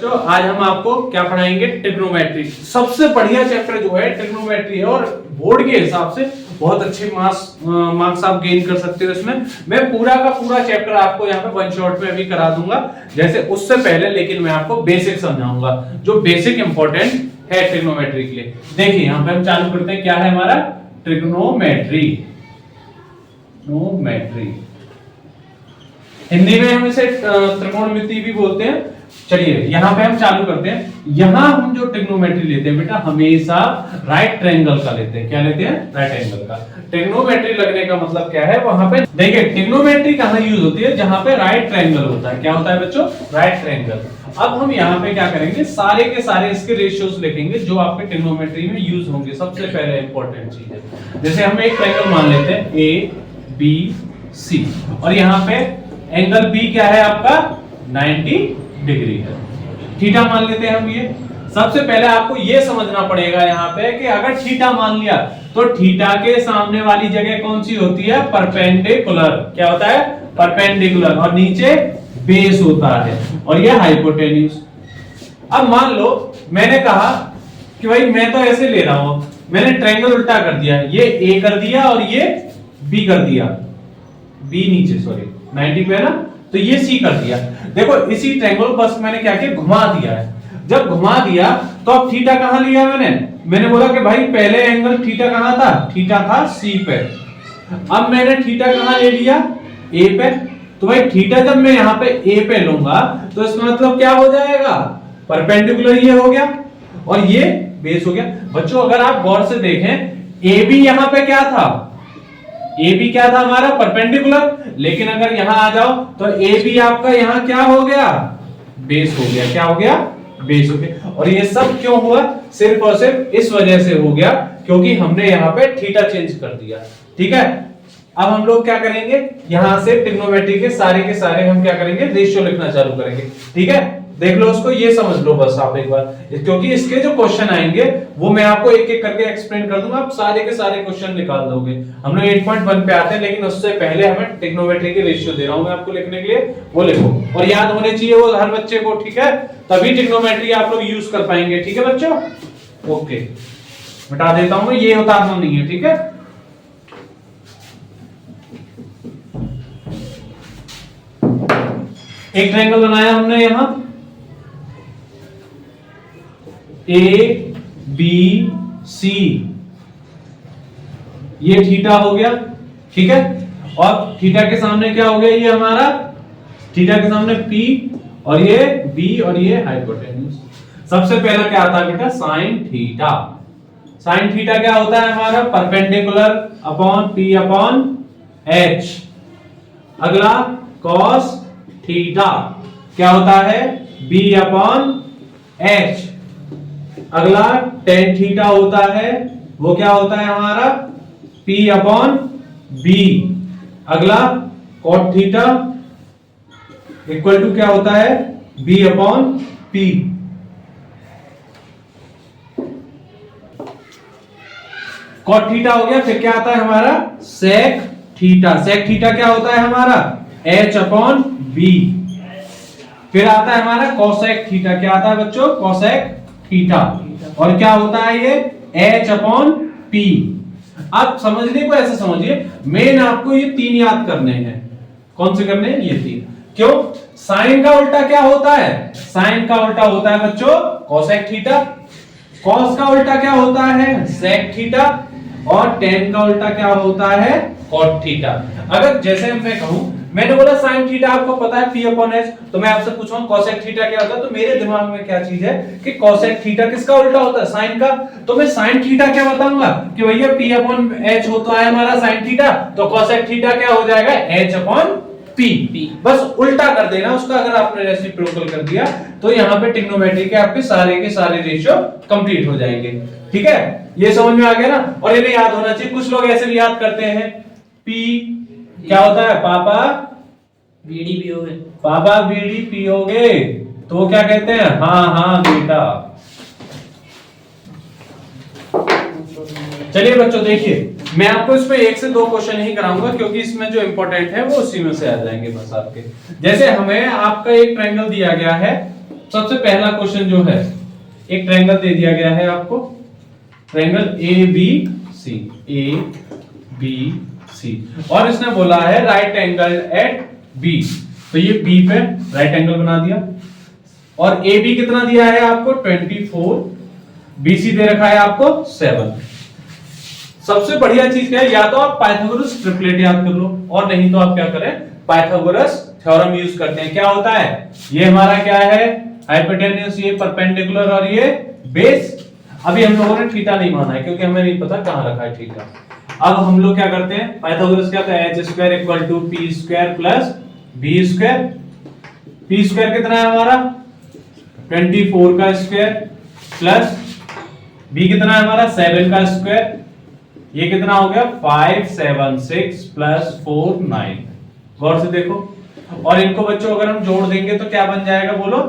तो आज हम आपको क्या पढ़ाएंगे, ट्रिग्नोमेट्री। सबसे बढ़िया चैप्टर जो है ट्रिग्नोमेट्री है और बोर्ड के हिसाब से बहुत अच्छे मार्क्स आप गेन कर सकते हो इसमें। मैं पूरा का पूरा चैप्टर आपको यहाँ पे वन शॉट में अभी करा दूंगा जैसे उससे पहले, लेकिन मैं आपको बेसिक समझाऊंगा जो बेसिक इंपॉर्टेंट है ट्रिग्नोमेट्री के लिए। देखिए यहाँ पे हम चालू करते हैं, क्या है हमारा ट्रिग्नोमेट्री। हिंदी में हम इसे त्रिकोणमिति भी बोलते हैं। चलिए यहाँ पे हम चालू करते हैं। यहाँ हम जो ट्रिग्नोमेट्री लेते हैं बेटा हमेशा राइट ट्रायंगल का लेते हैं। क्या लेते हैं? राइट एंगल का। ट्रिग्नोमेट्री लगने का मतलब क्या है, वहां पे देखिए ट्रिग्नोमेट्री कहाँ यूज होती है, जहां पे राइट ट्रायंगल होता है। क्या होता है बच्चों? Right triangle. अब हम यहाँ पे क्या करेंगे, सारे के सारे इसके रेशियोज लिखेंगे जो आपके ट्रिग्नोमेट्री में यूज होंगे। सबसे पहले इंपॉर्टेंट चीज है, जैसे हम एक ट्रायंगल मान लेते हैं ए बी सी और यहाँ पे एंगल बी क्या है आपका 90 डिग्री है। थीटा मान लेते हैं हम। ये सबसे पहले आपको ये समझना पड़ेगा यहाँ पे कि अगर थीटा मान लिया तो थीटा के सामने वाली जगह कौन सी होती है? परपेंडिकुलर। क्या होता है? परपेंडिकुलर। और नीचे बेस होता है और ये हाइपोटेन्यूज। अब मान लो मैंने कहा कि भाई मैं तो ऐसे ले रहा हूं, मैंने ट्रायंगल उल्टा कर दिया, ये ए कर दिया और ये बी कर दिया, बी नीचे सॉरी 90 पे है ना, तो ये सी कर दिया। देखो इसी ट्रायंगल बस मैंने क्या किया, घुमा दिया है। जब घुमा दिया तो अब थीटा कहां लिया मैंने बोला कि भाई पहले एंगल थीटा कहां था? थीटा था सी पे। अब मैंने थीटा कहां ले लिया? ए पे। तो भाई थीटा जब मैं यहाँ पे ए पे लूंगा तो इसका मतलब क्या हो जाएगा? परपेंडिकुलर ये हो गया और ये बेस हो गया। बच्चों अगर आप गौर से देखें ए बी यहाँ पे क्या था? ए बी क्या था हमारा? परपेंडिकुलर। लेकिन अगर यहां आ जाओ तो ए बी आपका यहां क्या हो गया? बेस हो गया। क्या हो गया? बेस हो गया। और ये सब क्यों हुआ? सिर्फ और सिर्फ इस वजह से हो गया क्योंकि हमने यहाँ पे थीटा चेंज कर दिया। ठीक है, अब हम लोग क्या करेंगे, यहां से ट्रिग्नोमेट्री के सारे हम क्या करेंगे, रेशियो लिखना चालू करेंगे। ठीक है, देख लो उसको, ये समझ लो बस आप एक बार, क्योंकि इसके जो क्वेश्चन आएंगे वो मैं आपको एक एक करके एक्सप्लेन कर दूंगा, आप सारे के सारे क्वेश्चन निकाल दोगे। हम लोग 8.1 पे आते हैं, लेकिन उससे पहले हमें ट्रिग्नोमेट्री के रेशियो दे रहा हूं मैं आपको लिखने के लिए, वो लिखो और याद होने चाहिए वो हर बच्चे को। ठीक है, तभी ट्रिग्नोमेट्री आप लोग यूज कर पाएंगे। ठीक है बच्चों, ओके बता देता हूं मैं, ये उतारना नहीं है। ठीक है, एक ट्रायंगल बनाया हमने यहां ए बी सी, ये थीटा हो गया। ठीक है, और थीटा के सामने क्या हो गया, ये हमारा थीटा के सामने P और ये B और ये हाइपोटेन्यूज। सबसे पहला क्या आता है बेटा? Sine theta. साइन थीटा क्या होता है हमारा? Perpendicular upon P upon H। अगला कॉस थीटा क्या होता है? B upon H। अगला टेन थीटा होता है, वो क्या होता है हमारा? P upon B। अगला कॉट थीटा इक्वल टू क्या होता है? B upon P। Cot theta हो गया, फिर क्या आता है हमारा? Sec theta. सेक थीटा क्या होता है हमारा? H upon B। फिर आता है हमारा कोसेक थीटा। क्या आता है बच्चों? Cosec theta. और क्या होता है ये? H upon P। अब समझने को ऐसे समझिए, मेन आपको ये तीन याद करने हैं। कौन से करने हैं? ये तीन। क्यों? साइन का उल्टा क्या होता है? साइन का उल्टा होता है बच्चों कोसेक थीटा। कॉस का उल्टा क्या होता है? Sec theta. और टेन का उल्टा क्या होता है? Cot theta. अगर जैसे मैं कहूं, मैंने बोला साइन थीटा आपको पता है P अपॉन H, तो मैं आपसे पूछूंगा कोसेक थीटा क्या होता है, तो मेरे दिमाग में क्या चीज है कि कोसेक थीटा किसका उल्टा होता है? साइन का। तो मैं साइन थीटा क्या बताऊंगा कि भैया P अपॉन H होता है हमारा साइन थीटा, तो कोसेक थीटा क्या हो जाएगा? H upon P। बस उल्टा कर देना उसका। अगर आपने रेसिप्रोकल कर दिया तो यहाँ पे ट्रिग्नोमेट्री के आपके सारे रेशियो कंप्लीट हो जाएंगे। ठीक है, ये समझ में आ गया ना? और इन्हें याद होना चाहिए। कुछ लोग ऐसे भी याद करते हैं, P क्या होता है? पापा बीड़ी पियोगे, पापा बीड़ी पियोगे, तो वो क्या कहते हैं? हाँ बेटा। चलिए बच्चों देखिए, मैं आपको इसमें एक से दो क्वेश्चन ही कराऊंगा क्योंकि इसमें जो इंपॉर्टेंट है वो उसी में से आ जाएंगे बस आपके। जैसे हमें आपका एक ट्रायंगल दिया गया है सबसे पहला क्वेश्चन जो है, एक ट्रायंगल दे दिया गया है आपको, triangle A B C, A B C, और इसने बोला है राइट एंगल एट बी, तो ये बी पे राइट एंगल बना दिया, और ए बी कितना दिया है आपको 24, बी सी दे रखा है आपको 7। सबसे बढ़िया चीज क्या है, या तो आप पाइथागोरस ट्रिपलेट याद कर लो, और नहीं तो आप क्या करें, पाइथागोरस थ्योरम यूज करते हैं। क्या होता है, ये हमारा क्या है, हाइपोटेन्यूज, ये परपेंडिकुलर और ये बेस। अभी हम लोगों ने थीटा नहीं माना है क्योंकि हमें नहीं पता कहां रखा है थीटा। अब हम लोग क्या करते हैं, पाइथागोरस क्या था, h square equal to p square plus b square. p square कितना है हमारा 24 का स्क्वायर, प्लस b कितना है हमारा 7 का स्क्वायर, ये कितना हो गया 576 प्लस 4 9। गौर से देखो, और इनको बच्चों अगर हम जोड़ देंगे तो क्या बन जाएगा, बोलो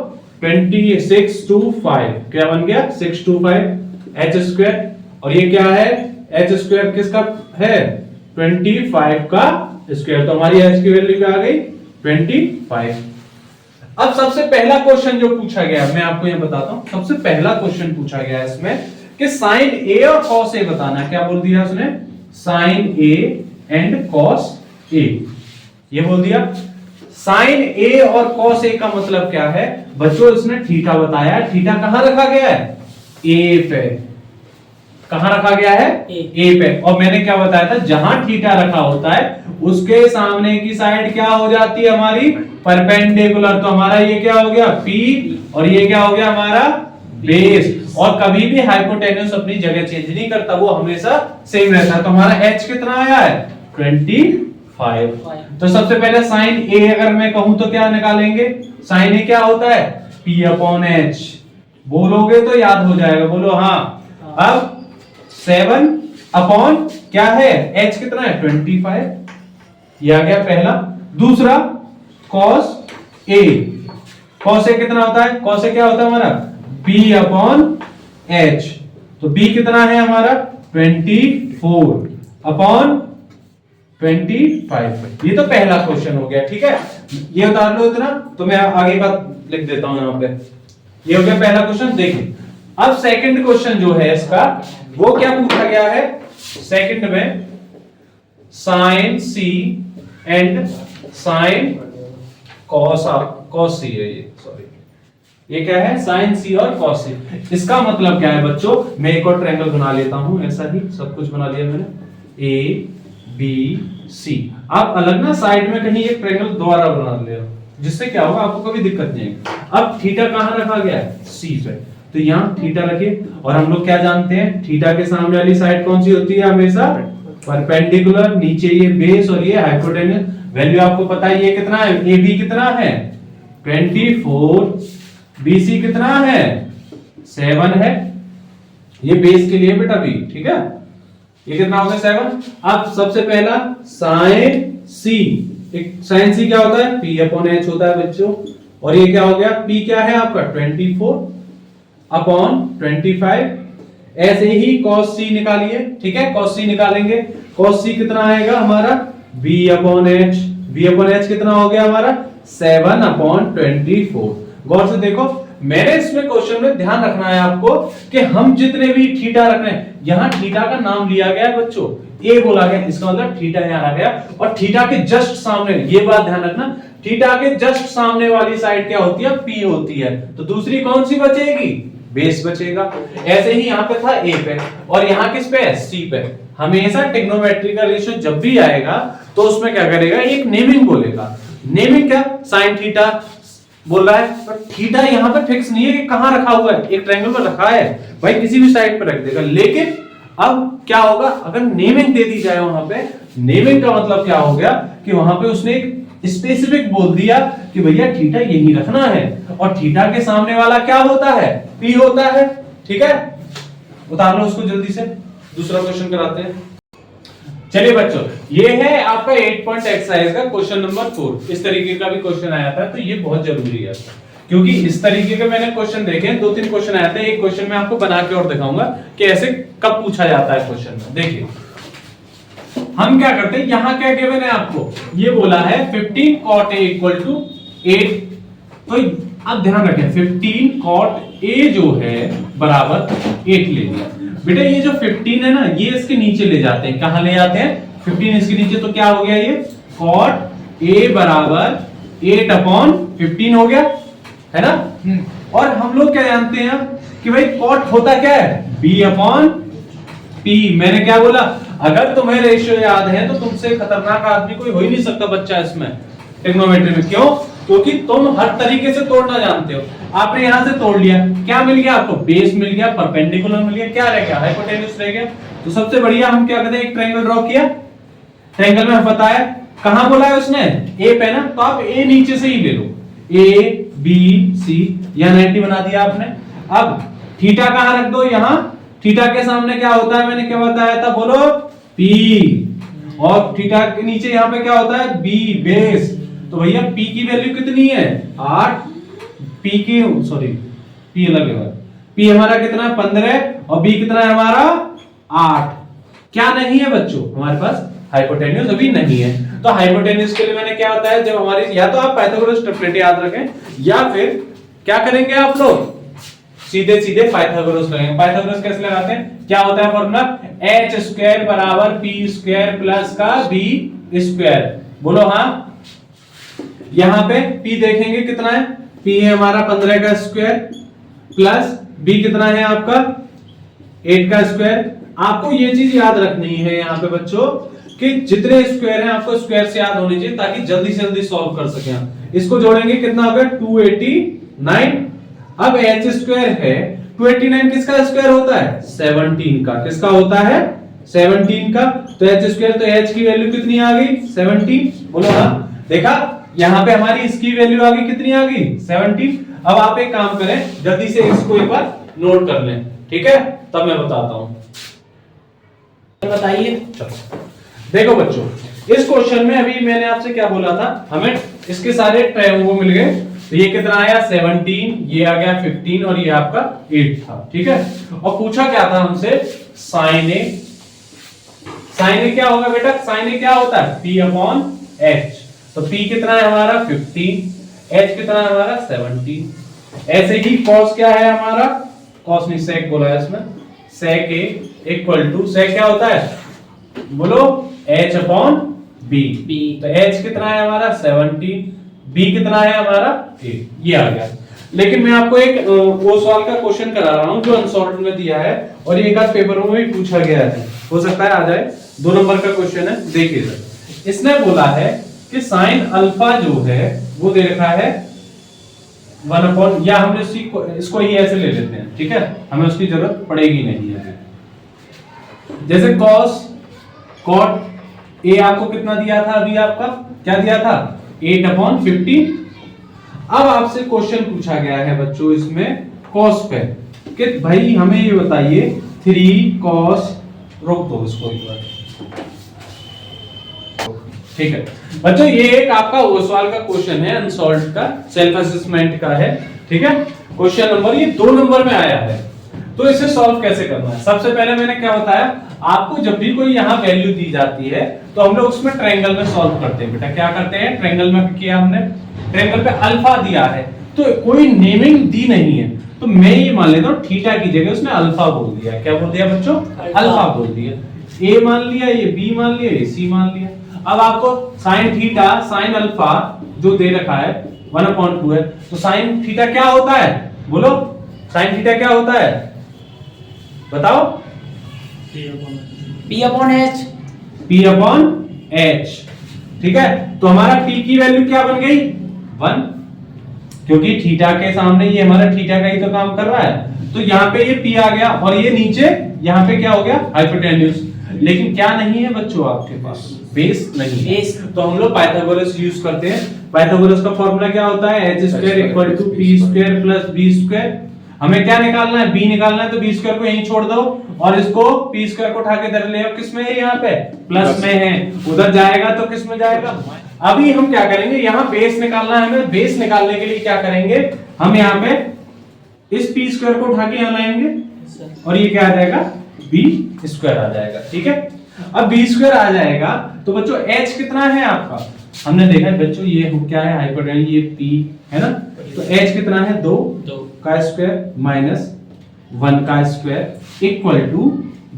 26 to 5, क्या बन गया 6 to 5 h स्क्वायर, और ये क्या है h स्क्वायर किसका है 25 का स्क्वायर, तो हमारी h की वैल्यू क्या आ गई 25। अब सबसे पहला क्वेश्चन जो पूछा गया, मैं आपको ये बताता हूं, सबसे पहला क्वेश्चन पूछा गया इसमें कि साइन ए और कॉस ए बताना है। क्या बोल दिया उसने, sign A and cos A, ये बोल दिया। साइन ए और कॉस ए का मतलब क्या है बच्चों, इसने थीटा बताया, थीटा कहां रखा गया है, ए पे। कहां रखा गया है, ए पे। और मैंने क्या बताया था, जहां थीटा रखा होता है उसके सामने की साइड क्या हो जाती है हमारी, परपेंडिकुलर। तो हमारा ये क्या हो गया P, और ये क्या हो गया हमारा बेस। और कभी भी हाइपोटेन्यूज अपनी जगह चेंज नहीं करता, वो हमेशा सेम रहता है। तो हमारा h कितना आया है 25। तो सबसे पहले साइन ए अगर मैं कहूं तो क्या निकालेंगे, साइन ए क्या होता है P अपॉन H। बोलोगे तो याद हो जाएगा, बोलो हाँ। अब 7 अपॉन क्या है h कितना है 25, ये आ गया पहला। दूसरा cos a, cos a कितना होता है, cos a क्या होता है हमारा b अपॉन h, तो b कितना है हमारा 24 अपॉन 25। ये तो पहला क्वेश्चन हो गया, ठीक है, ये उतार लो इतना, तो मैं आगे का लिख देता हूं यहां पे। ये हो गया पहला क्वेश्चन। देखिए अब सेकंड क्वेश्चन जो है इसका, वो क्या पूछा गया है, सेकंड में sine c and sine cos c है, ये सॉरी, ये क्या है साइन सी और कॉस सी। इसका मतलब क्या है बच्चों, मैं एक और ट्रायंगल बना लेता हूं, ऐसा ही सब कुछ बना लिया मैंने, ए बी सी। आप अलग ना साइड में कहीं एक ट्रायंगल दोबारा बना ले, जिससे क्या होगा आपको कभी दिक्कत नहीं है। अब थीटा कहां रखा गया है, सी पे, तो यहां थीटा रखिए। और हम लोग क्या जानते हैं, थीटा के सामने वाली साइड कौन सी होती है हमेशा, परपेंडिकुलर। नीचे ये बेस और ये हाइपोटेन्यूज। वैल्यू आपको पता है ये कितना है, ए बी कितना है 24, बी सी कितना है 7 है, ये बेस के लिए बेटा बी, ठीक है, ये कितना हो गया 7। अब सबसे पहला साइन सी, साइन सी क्या होता है P अपॉन H होता है बच्चों, और ये क्या हो गया P क्या है आपका 24 अपॉन 25। ऐसे ही cos C निकालिए, ठीक है, cos C निकालेंगे, cos C कितना आएगा हमारा B upon H, B upon H कितना हो गया हमारा 7 अपॉन 24। गौर से देखो, मैंने इसमें क्वेश्चन में ध्यान रखना है आपको कि हम जितने भी थीटा रख रहे हैं, यहां थीटा का नाम लिया गया है बच्चों, ए बोला गया, इसका मतलब थीटा यहां आ गया। और थीटा के जस्ट सामने, ये बात ध्यान रखना, थीटा के जस्ट सामने वाली साइड क्या होती है, पी होती है, तो दूसरी कौन सी बचेगी, बेस बचेगा। ऐसे ही यहाँ पे था ए पे, और यहाँ किस पे है, सी पे। हमेशा ट्रिग्नोमेट्री का रेशियो जब भी आएगा तो उसमें क्या करेगा, एक नेमिंग बोलेगा। नेमिंग क्या, साइन थीटा बोल रहा है, पर थीटा यहाँ पे फिक्स नहीं है कि कहां रखा हुआ है, एक ट्रायंगल पर रखा है भाई, किसी भी साइड पर रख देगा। लेकिन अब क्या होगा, अगर नेमिंग दे दी जाए वहां पे, नेमिंग का मतलब क्या हो गया कि वहां पे उसने एक स्पेसिफिक बोल दिया कि भैया थीटा यही रखना है, और थीटा के सामने वाला क्या होता है, पी होता है, ठीक है। उतार लो उसको जल्दी से, दूसरा क्वेश्चन कराते हैं। चलिए बच्चों, ये है आपका 8 पॉइंट एक्सरसाइज का क्वेश्चन नंबर 4। इस तरीके का भी क्वेश्चन आया था, तो ये बहुत जरूरी है, क्योंकि इस तरीके के मैंने क्वेश्चन देखे हैं, 2-3 क्वेश्चन आए थे। एक क्वेश्चन मैं आपको बना के और दिखाऊंगा कि ऐसे कब पूछा जाता है क्वेश्चन में। देखिए हम क्या करते हैं, यहां क्या गिवन है आपको, ये बोला है 15 cot A इक्वल टू 8। तो अब ध्यान रखें 15 cot A जो है बराबर 8 ले लिया बेटा। ये जो 15 है ना ये इसके नीचे ले जाते हैं, कहां ले जाते हैं 15 इसके नीचे, तो क्या हो गया ये cot A बराबर 8/15 हो गया है ना। और हम लोग क्या जानते हैं कि भाई cot होता क्या है B/P। मैंने क्या बोला, अगर तुम्हें रेशियो याद है तो तुमसे खतरनाक आदमी कोई हो ही नहीं सकता बच्चा इसमें ट्रिग्नोमेट्री में। क्यों? क्योंकि तुम हर तरीके से तोड़ना जानते हो। आपने यहां से तोड़ लिया, क्या मिल गया आपको, बेस मिल गया, परपेंडिकुलर मिल गया, क्या रह गया हाइपोटेन्यूज रह गया। तो सबसे बढ़िया हम क्या करते हैं, एक ट्रायंगल ड्रॉ किया, ट्रायंगल में पता है कहां बोला है उसने ए पे ना, तो आप ए नीचे से ही ले लो, ए बी सी, यहां 90 बना दिया आपने। अब थीटा कहां रख दो, यहां थीटा के सामने क्या होता है, मैंने क्या बताया था, बोलो P, और थीटा के नीचे यहां पे क्या होता है B बेस। तो भैया P की वैल्यू कितनी है 8, P की सॉरी P अलग है, P हमारा कितना है 15 और B कितना है हमारा 8। क्या नहीं है बच्चों हमारे पास, हाइपोटेन्यूज अभी नहीं है। तो हाइपोटेन्यूज के लिए मैंने क्या बताया, जब हमारी या तो आप पाइथागोरस ट्रिपलेट याद रखें या फिर क्या करेंगे आप लोग सीधे सीधे पाइथागोरस लगाएंगे। पाइथागोरस कैसे लगाते हैं, क्या होता है फॉर्मूला, h स्क्वायर बराबर p स्क्वायर प्लस का b स्क्वायर। बोलो हाँ, यहां पे p देखेंगे कितना है, p है हमारा 15 का स्क्वायर प्लस b कितना है आपका 8 का स्क्वायर। आपको ये चीज याद रखनी है यहाँ पे बच्चों कि जितने स्क्वायर हैं आपको स्क्वायर से याद होने चाहिए ताकि जल्दी से जल्दी सॉल्व कर सकें। इसको जोड़ेंगे कितना होगा 289। अब h स्क्वायर है 289, किसका स्क्वायर होता है 17 का, किसका होता है 17 का। तो h स्क्वायर, तो h की वैल्यू कितनी आ गई 17। बोलो हाँ, देखा यहां पे हमारी इसकी वैल्यू आ गई, कितनी आ गई 17। अब आप एक काम करें, जल्दी से इसको एक बार नोट कर लें, ठीक है, तब मैं बताता हूं। बताइए, देखो बच्चों इस क्वेश्चन में अभी मैंने आपसे क्या बोला था, हमें इसके सारे वो मिल गए। तो ये कितना आया 17, ये आ गया 15 और ये आपका 8 था, ठीक है। और पूछा क्या था हमसे, साइन ए। साइन ए क्या होगा बेटा, साइन ए क्या होता है P/H। तो P कितना है हमारा 15, H कितना है हमारा 17। ऐसे ही cos क्या है हमारा, cos नहीं sec बोला है इसमें, sec A equal to, sec क्या होता है बोलो H/B। तो H कितना है हमारा 17, B कितना है हमारा 8, ये आ गया। लेकिन मैं आपको एक वो सवाल का क्वेश्चन करा रहा हूं जो अनसॉल्व्ड में दिया है और ये एक आध पेपर में भी पूछा गया है, हो सकता है आ जाए। 2 नंबर का क्वेश्चन है, देखिए इसने बोला है कि साइन अल्फा जो है वो दे रखा है 1/, या हम इसको ही ऐसे ले लेते हैं, ठीक है, हमें उसकी जरूरत पड़ेगी नहीं है। जैसे cos cot A आपको कितना दिया था, अभी आपका क्या दिया था 8/15। अब आपसे क्वेश्चन पूछा गया है बच्चों इसमें cos पे कि भाई हमें ये बताइए 3 cos, रोक दो इसको एक बार, ठीक है बच्चों। ये एक आपका वो सवाल का क्वेश्चन है अनसॉल्व्ड का, सेल्फ असेसमेंट का है, ठीक है। क्वेश्चन नंबर ये 2 नंबर में आया है। तो इसे सॉल्व कैसे करना है, सबसे पहले मैंने क्या बताया आपको, जब भी कोई यहाँ वैल्यू दी जाती है तो हम लोग उसमें ट्रायंगल में सॉल्व करते हैं बेटा। क्या करते हैं, ट्रायंगल में किया हमने, ट्रायंगल पे अल्फा दिया है तो कोई नेमिंग दी नहीं है, तो मैं ये मान लेता हूँ थीटा की जगह उसने अल्फा बोल दिया। क्या बोल दिया बच्चों, अल्फा बोल दिया। ए मान लिया, ये बी मान लिया, ये सी मान लिया। अब आपको साइन थीटा साइन अल्फा जो दे रखा है 1/2 है, तो साइन थीटा क्या होता है बोलो, साइन थीटा क्या होता है बताओ, P/H। P/H, ठीक है। तो हमारा P की वैल्यू क्या बन गई 1, क्योंकि थीटा के सामने ये हमारा थीटा का ही तो काम कर रहा है। तो यहाँ पे ये P आ गया और ये नीचे यहाँ पे क्या हो गया हाइपोटेन्यूज। लेकिन क्या नहीं है बच्चों आपके पास, बेस नहीं है। तो हम लोग पाइथागोरस यूज करते हैं। पाइथागोरस का फॉर्मूला क्या होता है, h² = p² + b²। हमें क्या निकालना है, b निकालना है, तो b² को यहीं छोड़ दो और इसको p² को उठा के इधर ले आओ। किस में है, यहाँ पे प्लस में है, उधर जाएगा तो किस में जाएगा। अभी हम क्या करेंगे, यहाँ बेस निकालना है हमें। बेस निकालने के लिए क्या करेंगे, हम यहाँ पे इस p² को उठा के यहाँ लाएंगे और ये क्या आ जाएगा b² आ जाएगा, ठीक है। अब b² आ जाएगा तो बच्चों h कितना है आपका, हमने देखा है बच्चों ये क्या है हाइपोटेन्यूज, ये p है ना, तो h कितना है 2 का स्क्वायर माइनस 1 का स्क्वायर इक्वल टू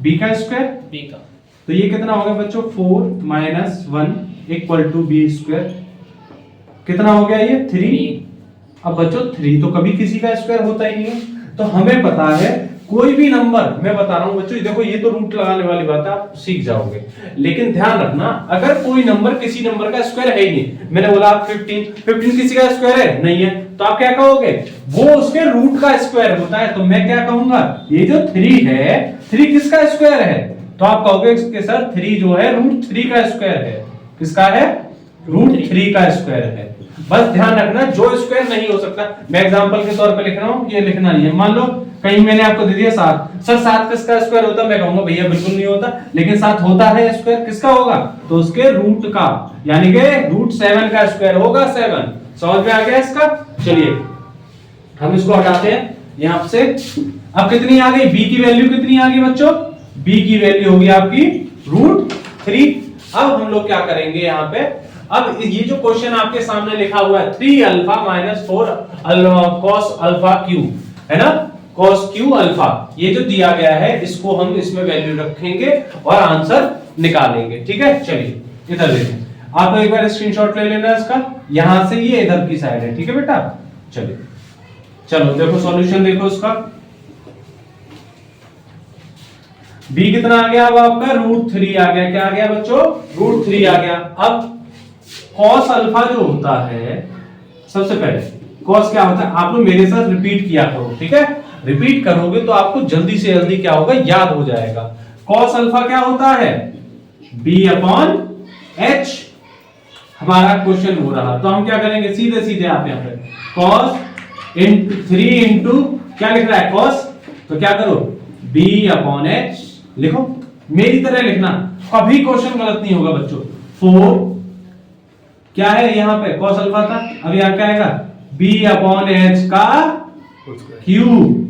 b का स्क्वायर b का। तो ये कितना हो गया बच्चों 4 minus 1 equal to b square कितना हो गया ये 3। अब बच्चों 3 तो कभी किसी का स्क्वायर होता ही नहीं है, तो हमें पता है कोई भी नंबर, मैं बता रहा हूं बच्चों देखो ये तो रूट लगाने वाली बात है आप सीख जाओगे, लेकिन ध्यान रखना अगर कोई नंबर किसी नंबर का स्क्वायर है ही नहीं, मैंने बोला 15 किसी का स्क्वायर है नहीं है, तो आप क्या कहोगे वो उसके रूट का स्क्वायर होता है, तो मैं क्या कहूंगा ये जो 3 है 3 किसका स्क्वायर है, तो आप कहोगे कि सर 3 जो है रूट 3 का स्क्वायर है। किसका है रूट 3 का स्क्वायर है। बस ध्यान रखना जो स्क्वायर नहीं हो सकता, मैं एग्जांपल के तौर पे लिख रहा हूं, ये लिखना नहीं है। मान लो कहीं मैंने आपको दे दिया 7, सर 7 किसका स्क्वायर होता, मैं कहूंगा भैया बिल्कुल नहीं होता, लेकिन 7 होता है स्क्वायर, किसका होगा तो उसके रूट का, यानी कि रूट 7 का स्क्वायर होगा 7। समझ में आ गया इसका। चलिए हम इसको हटाते हैं यहां से। अब कितनी आ गई b की वैल्यू कितनी आ गई बच्चों, b की वैल्यू होगी आपकी रूट 3। अब हम लोग क्या करेंगे यहाँ पे, अब ये जो क्वेश्चन आपके सामने लिखा हुआ है 3 alpha minus 4 cos alpha Q है ना, कॉस क्यू अल्फा, ये जो दिया गया है इसको हम इसमें वैल्यू रखेंगे और आंसर निकालेंगे। ठीक है चलिए इधर देखें, आप एक बार स्क्रीनशॉट ले लेना इसका, यहां से ये इधर की साइड है। ठीक है बेटा चलिए चलो देखो सॉल्यूशन देखो इसका। b कितना आ गया अब आपका रूट 3 आ गया, क्या आ गया बच्चों रूट 3 आ गया। अब cos अल्फा जो होता है, सबसे पहले cos क्या होता है आप लोग मेरे साथ रिपीट किया करो, ठीक है रिपीट करोगे तो आपको जल्दी से जल्दी क्या होगा याद हो जाएगा। cos अल्फा क्या होता है b अपॉन h, हमारा क्वेश्चन हो रहा, तो हम क्या करेंगे सीधे सीधे आप यहाँ पे cos 3 इंटू क्या लिख रहा है cos, तो क्या करो b अपॉन h लिखो, मेरी तरह लिखना, कभी क्वेश्चन गलत नहीं होगा बच्चों। 4 क्या है यहाँ पे cos अल्फा था, अब यहाँ क्या आएगा b अपॉन h का क्यूब,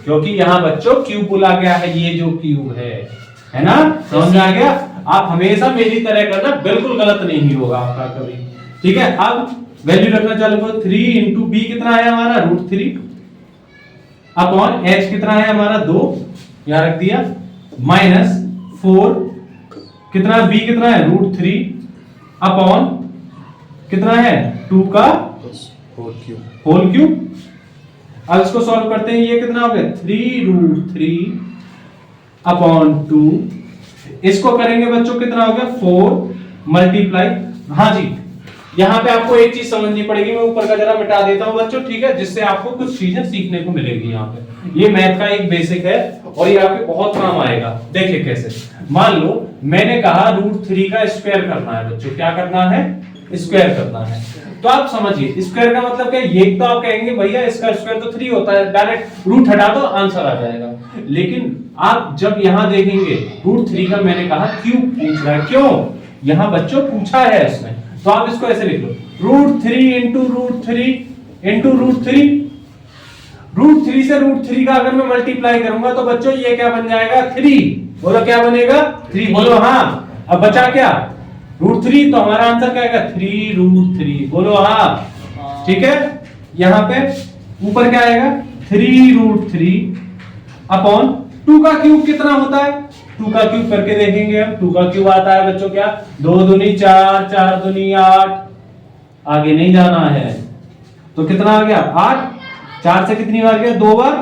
क्योंकि यहाँ बच्चों क्यूब बोला गया है, ये जो क्यूब है ना, समझ में आ गया। आप हमेशा मेरी तरह करना, बिल्कुल गलत नहीं होगा आपका कभी। ठीक है अब वैल्यू रखना चालू करो, 3 इंटू बी कितना है हमारा रूट 3 अपॉन h कितना है हमारा 2 यहां रख दिया, माइनस 4 कितना b कितना है रूट 3 अपॉन कितना है 2 का होल क्यूब। अब इसको सॉल्व करते हैं, ये कितना हो गया 3 रूट 3 अपॉन 2, इसको करेंगे बच्चों कितना हो गया 4 मल्टीप्लाई, हाँ जी यहाँ पे आपको एक चीज समझनी पड़ेगी, मैं ऊपर का जरा मिटा देता हूँ बच्चों, ठीक है जिससे आपको कुछ चीजें सीखने को मिलेगी। यहाँ पे ये मैथ का एक बेसिक है और ये आपके बहुत काम आएगा। देखिए कैसे, मान लो मैंने कहा रूट 3 का स्क्वायर करना है बच्चों, क्या करना है स्क्वायर करना है, तो आप समझिए स्क्वायर का मतलब क्या, ये तो आप कहेंगे भैया इसका स्क्वायर तो 3 होता है, डायरेक्ट रूट हटा दो आंसर आ जाएगा, लेकिन आप जब यहां देखेंगे रूट 3 का मैंने कहा क्यूब पूछ रहा है, क्यों यहां बच्चों पूछा है इसमें, तो आप इसको ऐसे लिख लो root 3 into root 3 into root 3, root 3 से रूट 3 का अगर मैं मल्टीप्लाई करूंगा तो बच्चों ये क्या बन जाएगा 3, बोलो क्या बनेगा 3, बोलो हाँ। अब बचा क्या रूट 3, तो हमारा आंसर क्या आएगा 3 रूट 3, बोलो हाँ ठीक है। यहाँ पे ऊपर क्या आएगा 3 रूट 3 अपॉन 2 का क्यूब कितना होता है, 2 का क्यूब करके देखेंगे हम, 2 का क्यूब आता है बच्चों क्या 2 दूनी 4, 4 दूनी 8, आगे नहीं जाना है, तो कितना आ गया 8, 4 से कितनी बार गया 2 बार,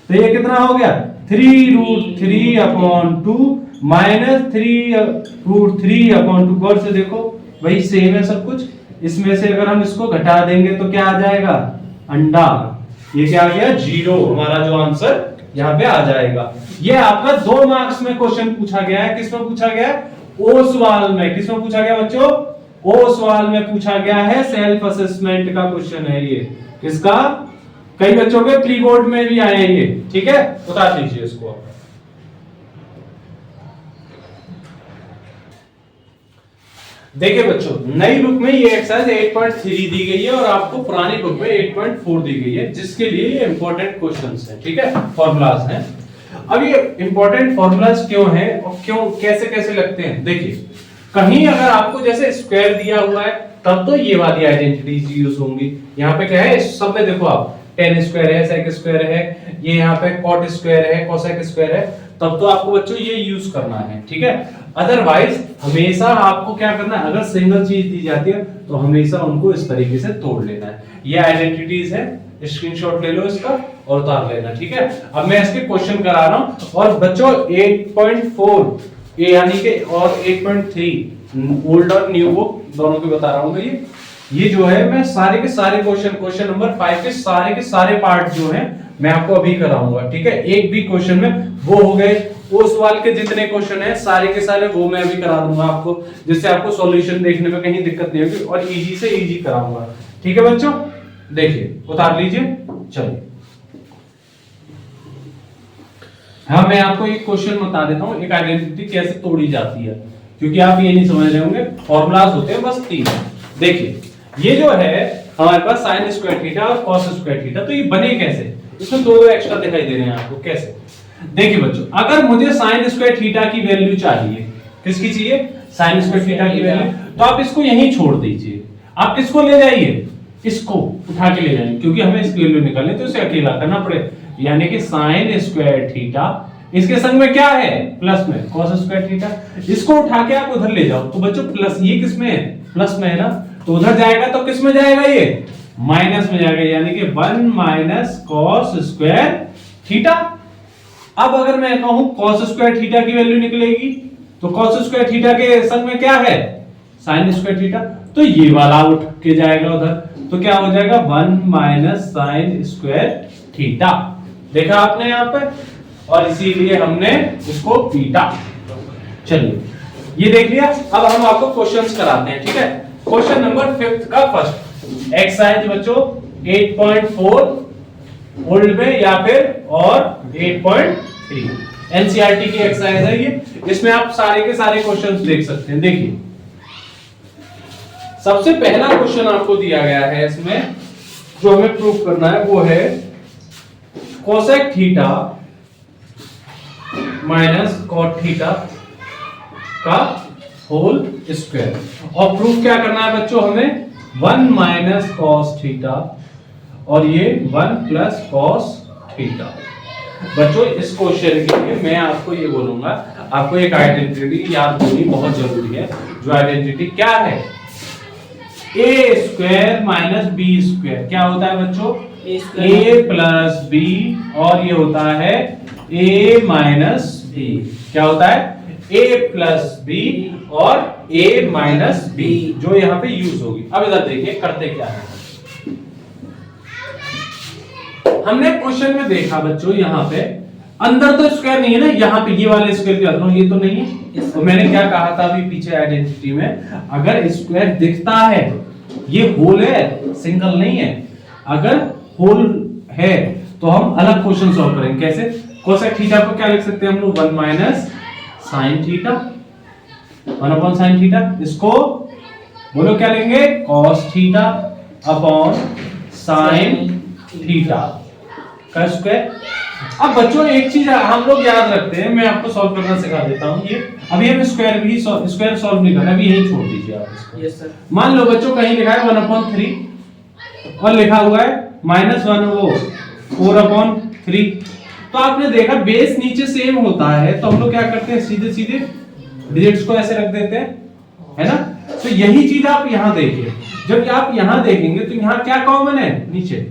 तो ये कितना हो गया 3 root 3 upon 2 minus 3 root 3 upon 2, गौर से देखो वही सेम है सब कुछ, इसमें से अगर हम इसको घटा देंगे तो क्या आ जाएगा अंडा, ये क्या आ गया 0, हमारा जो आंसर यहाँ पे आ जाएगा। ये आपका 2 मार्क्स में क्वेश्चन पूछा गया है, किसमें पूछा गया है ओ सवाल में, किसमें पूछा गया बच्चों ओ सवाल में पूछा गया है, सेल्फ असेसमेंट का क्वेश्चन है ये, किसका कई बच्चों के प्री बोर्ड में भी आए हैं ये, ठीक है उतार लीजिए इसको। देखिए बच्चों नई बुक में ये एक्सरसाइज 8.3 दी गई है और आपको पुरानी बुक में 8.4 दी गई है, जिसके लिए ये इंपॉर्टेंट क्वेश्चंस हैं, ठीक है फॉर्मूलाज हैं। अब ये इंपॉर्टेंट फॉर्मूलाज क्यों हैं और क्यों कैसे कैसे लगते हैं, देखिए कहीं अगर आपको जैसे स्क्वायर दिया हुआ है तब तो ये वाली आइडेंटिटीज यूज होंगी। यहाँ पे क्या है, सब में देखो आप tan स्क्वायर है, sec स्क्वायर है, ये यहाँ पे cot स्क्वायर है, cosec स्क्वायर है, तब तो आपको बच्चों ये यूज करना है, ठीक है। अदरवाइज हमेशा आपको क्या करना है, अगर सिंगल चीज दी जाती है तो हमेशा उनको इस तरीके से तोड़ लेना है। ये आइडेंटिटीज है, स्क्रीनशॉट ले लो इसका और उतार लेना, ठीक है। अब मैं इसके क्वेश्चन करा रहा हूं और बच्चों 8.4 ये यानी कि और 8.3 ओल्ड और न्यू बुक दोनों की बता रहा हूं मैं। ये जो है मैं सारे के सारे क्वेश्चन नंबर 5 के सारे पार्ट जो हैं मैं आपको अभी कराऊंगा, ठीक है। एक भी क्वेश्चन में वो हो गए, वो सवाल के जितने क्वेश्चन हैं सारे के सारे वो मैं अभी करा दूंगा आपको, जिससे आपको सॉल्यूशन देखने में कहीं दिक्कत नहीं होगी और इजी से इजी कराऊंगा, ठीक है बच्चों। देखिए उतार लीजिए, चलिए। हाँ, मैं आपको एक क्वेश्चन बता देता हूँ, एक आइडेंटिटी कैसे तोड़ी जाती है, क्योंकि आप ये नहीं समझ रहे होंगे, फॉर्मूलाज होते हैं बस 3। देखिए ये जो है हमारे पास sin स्क्वायर थीटा और cos स्क्वायर थीटा, तो ये बने कैसे, इसमें दो एक्स्ट्रा दिखाई दे रहे हैं आपको, कैसे। देखिए बच्चों, अगर मुझे sin स्क्वायर थीटा की वैल्यू चाहिए, किसकी चाहिए, sin स्क्वायर थीटा की वैल्यू, तो आप इसको यहीं छोड़ दीजिए। आप किसको ले जाइए, इसको उठा के ले जाएंगे, क्योंकि हमें इसकी वैल्यू निकालनी तो इसे अकेला करना पड़े, यानी कि sin स्क्वायर थीटा इसके संग में क्या है, प्लस में cos स्क्वायर थीटा, इसको उठा के आप उधर ले जाओ। तो बच्चों प्लस ये किस में है, प्लस में है ना, तो उधर जाएगा तो किस में जाएगा, ये माइनस में जाएगा, यानी कि 1 माइनस cos स्क्वायर थीटा। अब अगर मैं कहूं cos स्क्वायर थीटा की वैल्यू निकलेगी, तो cos स्क्वायर थीटा के संग में क्या है, sin स्क्वायर थीटा, तो ये वाला उठ के जाएगा उधर, तो क्या हो जाएगा 1 माइनस sin स्क्वायर थीटा। देखा आपने यहाँ पे, और इसीलिए हमने इसको पीटा। चलिए ये देख लिया। अब हम आपको क्वेश्चंस कराते हैं, ठीक है। क्वेश्चन नंबर 5 का फर्स्ट एक्सरसाइज बच्चों 8.4 ओल्ड में या फिर और 8.3 एनसीईआरटी की एक्सरसाइज है ये, इसमें आप सारे के सारे क्वेश्चंस देख सकते हैं। देखिए सबसे पहला क्वेश्चन आपको दिया गया है, इसमें जो हमें प्रूफ करना है वो है cosec theta minus cot theta का होल स्क्वायर, और प्रूफ क्या करना है बच्चों, हमें 1 माइनस कॉस थीटा और ये 1 प्लस कॉस थीटा। बच्चों इस क्वेश्चन के लिए मैं आपको ये बोलूंगा, आपको एक आइडेंटिटी याद होनी बहुत जरूरी है। जो आइडेंटिटी क्या है, ए स्क्वायर माइनस बी स्क्वायर क्या होता है बच्चों, ए प्लस बी, और ये होता है ए माइनस बी। क्या होता है, ए प्लस बी और ए माइनस बी, जो यहाँ पे यूज होगी। अब इधर देखिए करते क्या है, हमने क्वेश्चन में देखा बच्चों, यहाँ पे अंदर तो स्क्वायर नहीं है ना, यहाँ पे ये वाले स्क्वायर की बात, ये तो नहीं है। तो मैंने क्या कहा था अभी पीछे आइडेंटिटी में, अगर स्क्वायर दिखता है, ये होल है सिंगल नहीं है, अगर होल है तो हम अलग क्वेश्चन सॉल्व करेंगे। कैसे, कोसेक थीटा को क्या लिख सकते हैं हम लोग, 1 minus sine theta, 1 upon sine theta, इसको बोलो क्या लेंगे, cos theta upon sine theta का स्क्वायर। अब बच्चों एक चीज हम लोग याद रखते हैं, मैं आपको सॉल्व करना सिखा देता हूं। ये अभी हम स्क्वायर सॉल्व नहीं करना, अभी यही छोड़ दीजिए आप इसको। Yes sir. मान लो बच्चों कहीं लिखा है 1/3 और लिखा हुआ है -1 वो 4/3, तो आपने देखा बेस नीचे सेम होता है, तो हम लोग क्या करते हैं, सीधे सीधे डिजिट्स को ऐसे रख देते हैं, है ना। तो यही चीज आप यहाँ देखिए, जब आप यहाँ देखेंगे तो यहाँ क्या कॉमन है, नीचे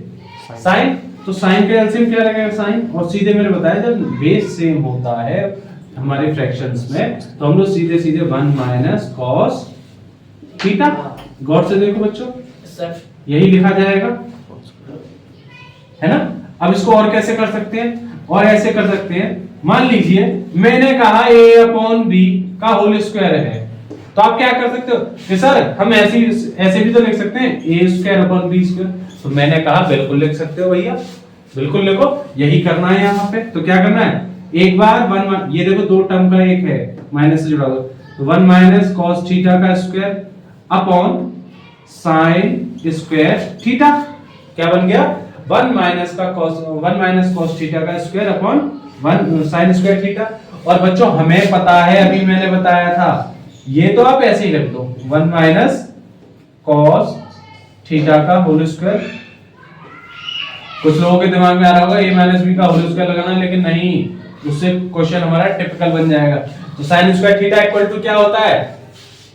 साइन, तो साइन का एलसीएम क्या लगेगा, साइन, और सीधे मैंने बताया जब बेस सेम होता है हमारे फ्रैक्शंस में, तो हम लोग सीधे सीधे 1 माइनस कॉस थीटा, गौर से देखो बच्चों सर, यही लिखा जाएगा, है ना। अब इसको और कैसे कर सकते हैं, और ऐसे कर सकते हैं, मान लीजिए मैंने कहा a/b का होल स्क्वायर है, तो आप क्या कर सकते हो कि सर हम ऐसे भी तो लिख सकते हैं a²/b², तो मैंने कहा बिल्कुल लिख सकते हो भैया, बिल्कुल लिखो, यही करना है यहाँ पे। तो क्या करना है, एक बार 1 ये देखो दो टर्म का एक है माइनस से जुड़ा हुआ, तो 1 माइनस कॉस थीटा का square upon sine square theta, क्या बन गया 1 माइनस कॉस थीटा का square upon 1 sign square theta. और बच्चों हमें पता है, अभी मैंने बताया था, ये तो आप ऐसे ही रख दो 1 माइनस कॉस थीटा का होल स्क्वायर। कुछ लोगों के दिमाग में आ रहा होगा a माइनस बी का होल स्क्वायर लगाना, लेकिन नहीं, उससे क्वेश्चन हमारा टिपिकल बन जाएगा। तो sine square theta equal to क्या होता है,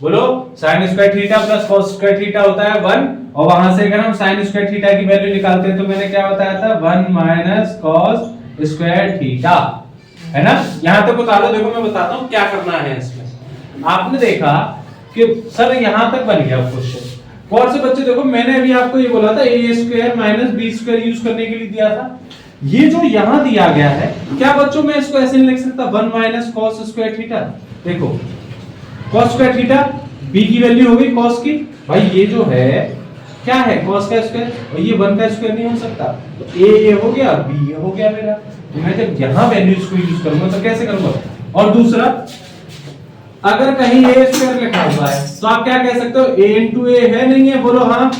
बोलो, sine square theta plus cos square theta होता है 1, और वहां से अगर हम साइन स्क्वायर थीटा की वैल्यू निकालते हैं तो मैंने क्या बताया था, 1 माइनस कॉस स्क्वायर थीटा, है ना। यहां तक बता लो। देखो मैं बताता हूं क्या करना है इसमें। आपने देखा कि सर यहां तक बन गया क्वेश्चन। कौन से बच्चे, देखो मैंने अभी आपको ये बोला था a square minus B square use करने के लिए दिया था। ये जो यहां दिया गया है, क्या बच्चों मैं इसको ऐसे नहीं लिख सकता 1 माइनस कॉस स्क्वायर थीटा। देखो कॉस स्क्वायर थीटा b की वैल्यू हो गई कॉस की, भाई ये जो है क्या है कॉस का स्क्वायर, और ये 1 का स्क्वायर नहीं हो सकता, तो a ये हो गया, b ये हो गया मेरा। तो मैं जब यहां वैल्यूज को यूज करूंगा तो कैसे करूंगा। और दूसरा, अगर कहीं a स्क्वायर लिखा हुआ है तो आप क्या कह सकते हो, a into a है, नहीं है, बोलो हाँ।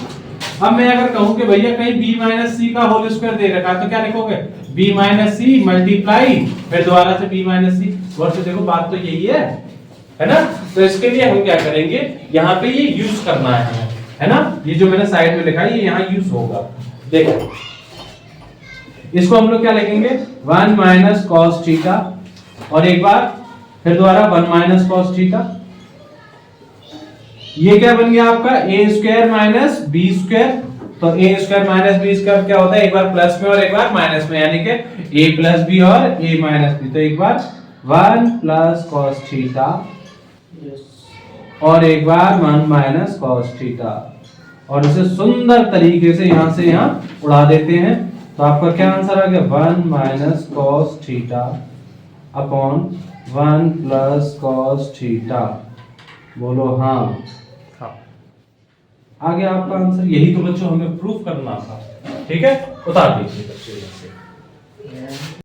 अब मैं अगर कहूं कि भैया कहीं b माइनस सी का होल स्क्वायर दे रखा है तो क्या लिखोगे, b माइनस सी मल्टीप्लाई फिर दोबारा से b माइनस सी। और से देखो बात तो यही है ना। तो इसके लिए हम क्या करेंगे, यहाँ पे ये यूज करना है ना। ये जो मैंने साइड में लिखा है ये यहाँ यूज होगा। देखो इसको हम लोग क्या लिखेंगे, 1 माइनस कॉस थीटा, और एक बार फिर दोबारा 1 माइनस कॉस थीटा। ये क्या बन गया आपका a square minus B square. तो a square minus B square क्या होता है, एक बार प्लस में और एक बार माइनस में, यानी कि a प्लस बी और a माइनस बी। तो एक बार 1 प्लस कॉस थीटा और एक बार 1 माइनस कॉस थीटा, और इसे सुंदर तरीके से यहां से यहां उड़ा देते हैं। तो आपका क्या आंसर आ गया, 1 minus cos theta upon 1 plus cos theta. बोलो हाँ, आ गया आपका आंसर। यही तो बच्चों हमें प्रूफ करना था। ठीक है, उतार दीजिए बच्चे।